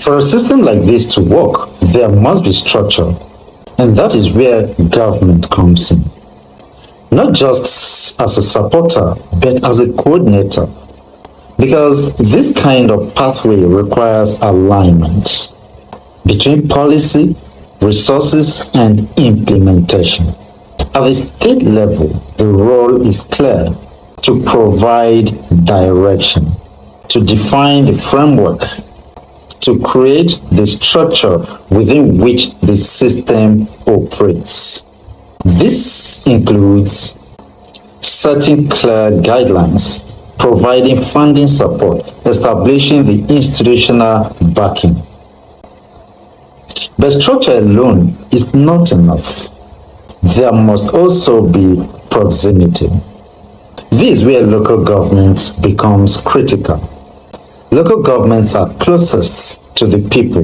For a system like this to work, there must be structure, and that is where government comes in. Not just as a supporter, but as a coordinator, because this kind of pathway requires alignment between policy, resources, and implementation. At the state level, the role is clear: to provide direction, to define the framework, to create the structure within which the system operates. This includes setting clear guidelines, providing funding support, establishing the institutional backing. But structure alone is not enough. There must also be proximity. This is where local government becomes critical. Local governments are closest to the people.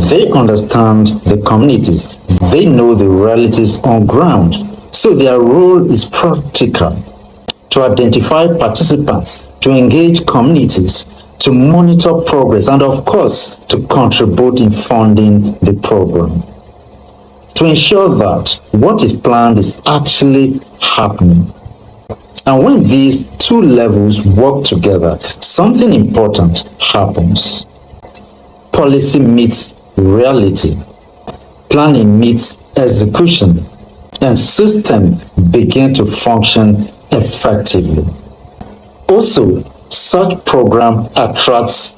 They understand the communities. They know the realities on ground. So their role is practical: to identify participants, to engage communities, to monitor progress, and of course, to contribute in funding the program, to ensure that what is planned is actually happening. And when these two levels work together, something important happens. Policy meets reality, planning meets execution, and systems begin to function effectively. Also, such program attracts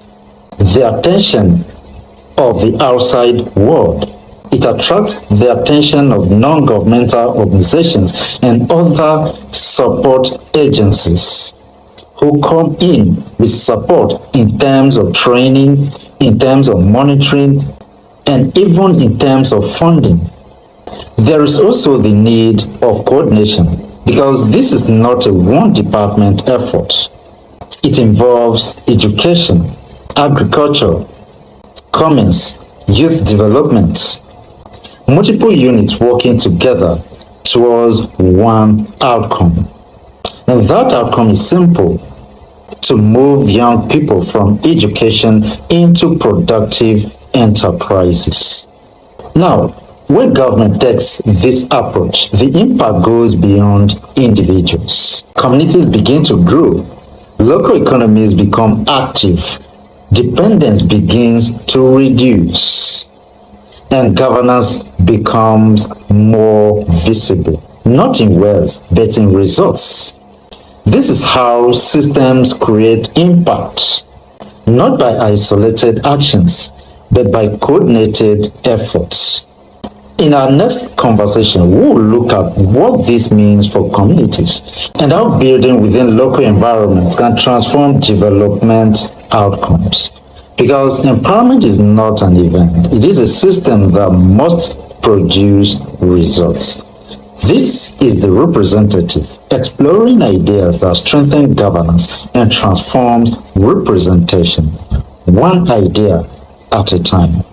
the attention of the outside world. It attracts the attention of non-governmental organizations and other support agencies who come in with support in terms of training, in terms of monitoring, and even in terms of funding. There is also the need of coordination, because this is not a one-department effort. It involves education, agriculture, commerce, youth development, multiple units working together towards one outcome. And that outcome is simple: to move young people from education into productive enterprises. Now, when government takes this approach, the impact goes beyond individuals. Communities begin to grow. Local economies become active. Dependence begins to reduce. And governance becomes more visible, not in words, but in results. This is how systems create impact, not by isolated actions, but by coordinated efforts. In our next conversation, we will look at what this means for communities and how building within local environments can transform development outcomes. Because empowerment is not an event, it is a system that must produce results. This is The Representative, exploring ideas that strengthen governance and transform representation, one idea at a time.